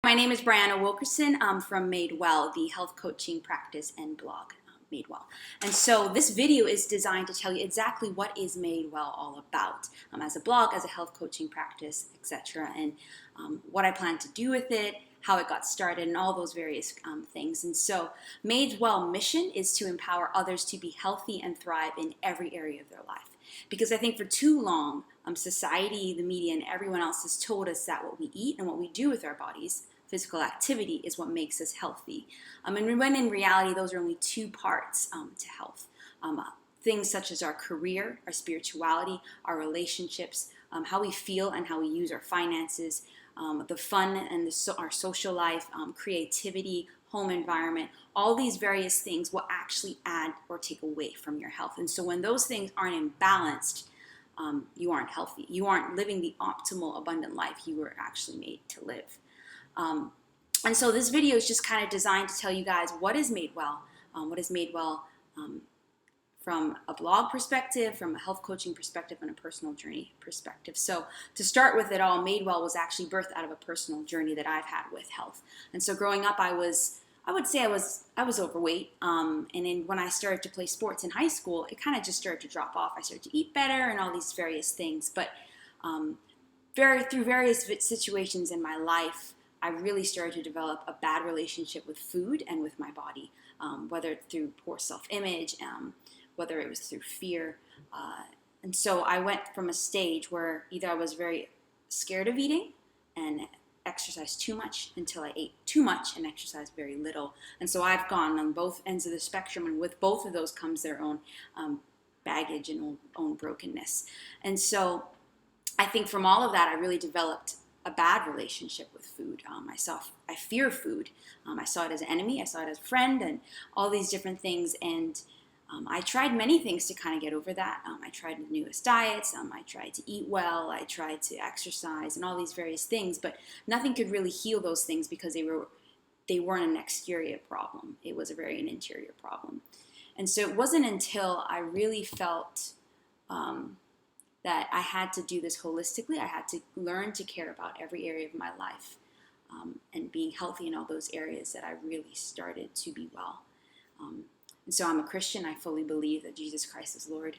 My name is Brianna Wilkerson. I'm from Madewell, the health coaching practice and blog, Madewell. And so this video is designed to tell you exactly what is Madewell all about, as a blog, as a health coaching practice, etc., and what I plan to do with it, how it got started, and all those various things. And so Madewell mission is to empower others to be healthy and thrive in every area of their life. Because I think for too long, society, the media, and everyone else has told us that what we eat and what we do with our bodies, physical activity, is what makes us healthy. And when in reality, those are only two parts to health. Things such as our career, our spirituality, our relationships, how we feel and how we use our finances, the fun and our social life, creativity, home environment, all these various things will actually add or take away from your health. And so when those things aren't imbalanced, you aren't healthy. You aren't living the optimal, abundant life you were actually made to live. And so this video is just kind of designed to tell you guys what is Madewell, from a blog perspective, from a health coaching perspective, and a personal journey perspective. So to start with it all, Madewell was actually birthed out of a personal journey that I've had with health. And so growing up, I was overweight. And then when I started to play sports in high school, it kind of just started to drop off. I started to eat better and all these various things. But through various situations in my life, I really started to develop a bad relationship with food and with my body, whether through poor self-image, whether it was through fear. And so I went from a stage where either I was very scared of eating and exercised too much until I ate too much and exercised very little. And so I've gone on both ends of the spectrum, and with both of those comes their own baggage and own brokenness. And so I think from all of that, I really developed a bad relationship with food. I fear food. I saw it as an enemy. I saw it as a friend, and all these different things. And I tried many things to kind of get over that. I tried the newest diets. I tried to eat well. I tried to exercise and all these various things, but nothing could really heal those things because they weren't an exterior problem. It was an interior problem. And so it wasn't until I really felt that I had to do this holistically. I had to learn to care about every area of my life and being healthy in all those areas that I really started to be well. And so I'm a Christian. I fully believe that Jesus Christ is Lord.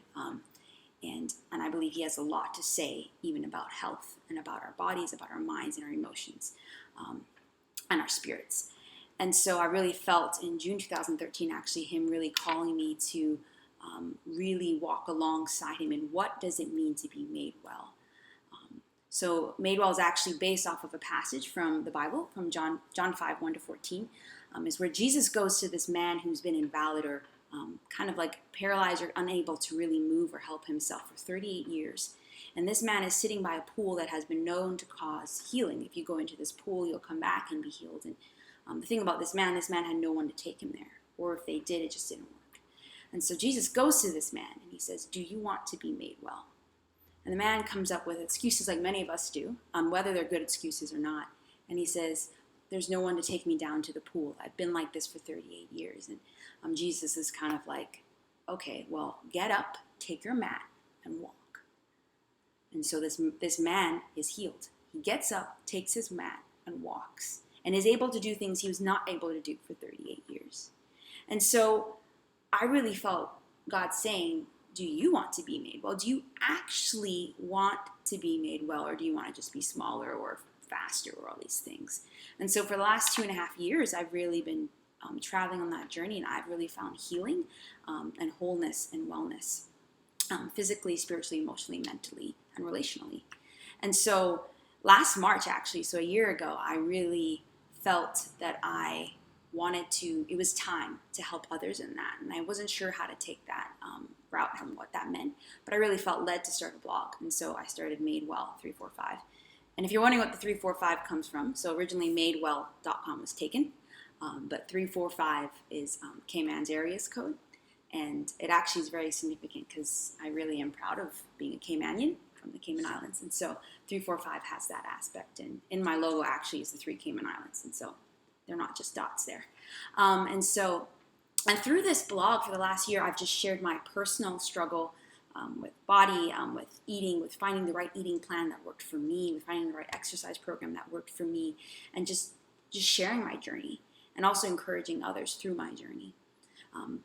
And I believe he has a lot to say even about health and about our bodies, about our minds and our emotions and our spirits. And so I really felt in June 2013, actually, him really calling me to really walk alongside him in what does it mean to be made well. So Madewell is actually based off of a passage from the Bible, from John 5, 1-14, is where Jesus goes to this man who's been invalid or kind of like paralyzed or unable to really move or help himself for 38 years. And this man is sitting by a pool that has been known to cause healing. If you go into this pool, you'll come back and be healed. And the thing about this man had no one to take him there. Or if they did, it just didn't work. And so Jesus goes to this man and he says, "Do you want to be made well?" And the man comes up with excuses like many of us do, whether they're good excuses or not. And he says, "There's no one to take me down to the pool. I've been like this for 38 years. And Jesus is kind of like, "Okay, well, get up, take your mat, and walk." And so this man is healed. He gets up, takes his mat, and walks, and is able to do things he was not able to do for 38 years. And so I really felt God saying, do you want to be made well? Do you actually want to be made well, or do you want to just be smaller or faster or all these things? And so for the last 2.5 years, I've really been traveling on that journey, and I've really found healing and wholeness and wellness, physically, spiritually, emotionally, mentally, and relationally. And so last March, actually, so a year ago, I really felt that it was time to help others in that. And I wasn't sure how to take that route and what that meant, but I really felt led to start a blog. And so I started Madewell 345. And if you're wondering what the 345 comes from, so originally madewell.com was taken, but 345 is Cayman's areas code. And it actually is very significant because I really am proud of being a Caymanian from the Cayman Islands. And so 345 has that aspect. And in my logo actually is the 3 Cayman Islands. And so they're not just dots there. And through this blog for the last year, I've just shared my personal struggle with body, with eating, with finding the right eating plan that worked for me, with finding the right exercise program that worked for me, and just just sharing my journey and also encouraging others through my journey.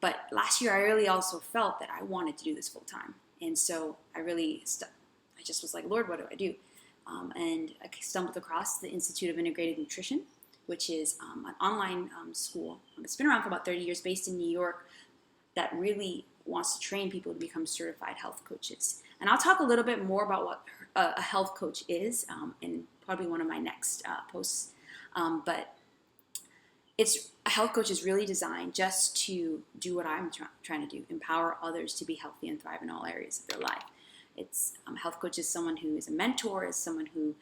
But last year, I really also felt that I wanted to do this full time. And so I just was like, Lord, what do I do? And I stumbled across the Institute of Integrated Nutrition, which is an online school. It's been around for about 30 years, based in New York, that really wants to train people to become certified health coaches. And I'll talk a little bit more about what a health coach is in probably one of my next posts. But a health coach is really designed just to do what I'm trying to do, empower others to be healthy and thrive in all areas of their life. A health coach is someone who is a mentor, is someone who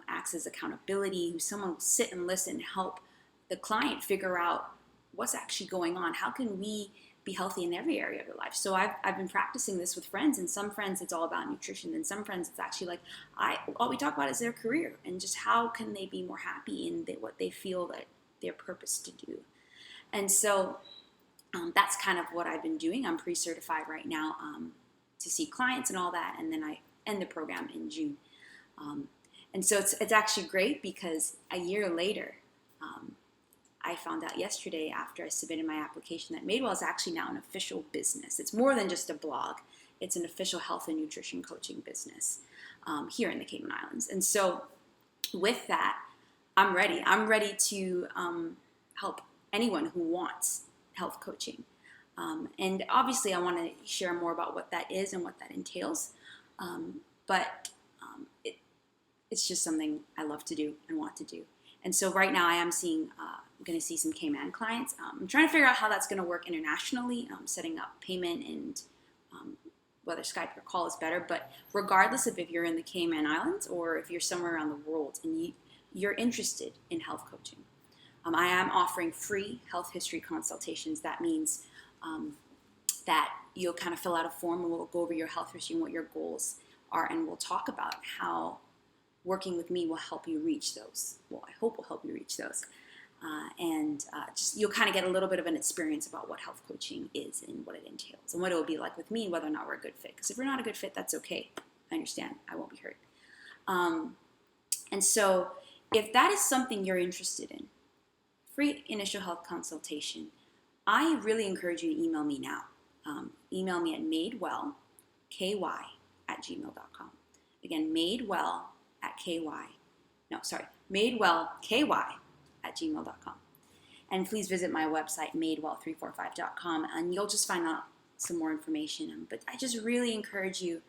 acts as accountability, who's someone who will sit and listen and help the client figure out what's actually going on. How can we be healthy in every area of your life? So I've been practicing this with friends, and some friends it's all about nutrition, and some friends it's actually like all we talk about is their career and just how can they be more happy in what they feel that their purpose to do. And so that's kind of what I've been doing. I'm pre-certified right now to see clients and all that, and then I end the program in June. And so it's actually great because a year later, I found out yesterday after I submitted my application that Madewell is actually now an official business. It's more than just a blog. It's an official health and nutrition coaching business here in the Cayman Islands. And so with that, I'm ready. I'm ready to help anyone who wants health coaching. And obviously, I want to share more about what that is and what that entails. But it's just something I love to do and want to do. And so right now, I'm going to see some Cayman clients. I'm trying to figure out how that's going to work internationally, setting up payment and whether Skype or call is better. But regardless of if you're in the Cayman Islands or if you're somewhere around the world and you're interested in health coaching, I am offering free health history consultations. That means that you'll kind of fill out a form and we'll go over your health history and what your goals are, and we'll talk about how working with me will help you reach those. Well, I hope will help you reach those. Just you'll kind of get a little bit of an experience about what health coaching is and what it entails and what it will be like with me, whether or not we're a good fit. Because if we're not a good fit, that's okay. I understand. I won't be hurt. And so if that is something you're interested in, free initial health consultation, I really encourage you to email me now. Email me at madewellky@gmail.com. Again, madewellky@gmail.com. And please visit my website, madewell345.com, and you'll just find out some more information. But I just really encourage you,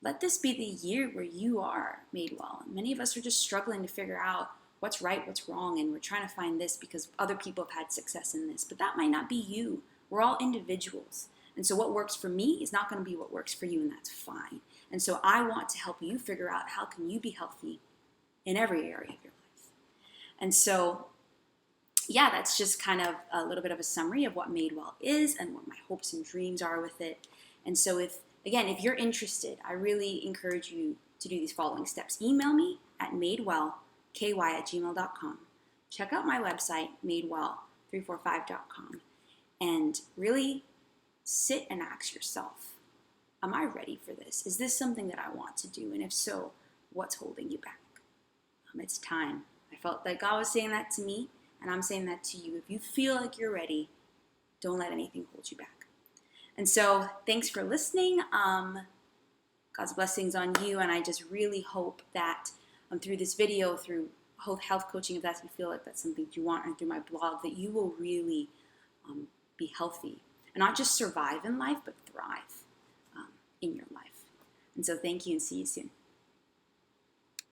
let this be the year where you are made well. And many of us are just struggling to figure out what's right, what's wrong, and we're trying to find this because other people have had success in this. But that might not be you. We're all individuals. And so what works for me is not going to be what works for you, and that's fine. And so I want to help you figure out how can you be healthy in every area of your life. And so, yeah, that's just kind of a little bit of a summary of what Madewell is and what my hopes and dreams are with it. And so if you're interested, I really encourage you to do these following steps. Email me at madewellky@gmail.com. Check out my website, madewell345.com, and really sit and ask yourself, am I ready for this? Is this something that I want to do? And if so, what's holding you back? It's time. I felt like God was saying that to me, and I'm saying that to you. If you feel like you're ready, don't let anything hold you back. And so thanks for listening. God's blessings on you, and I just really hope that through this video, through health coaching, if you feel like that's something you want, and through my blog, that you will really be healthy and not just survive in life, but thrive in your life. And so thank you, and see you soon.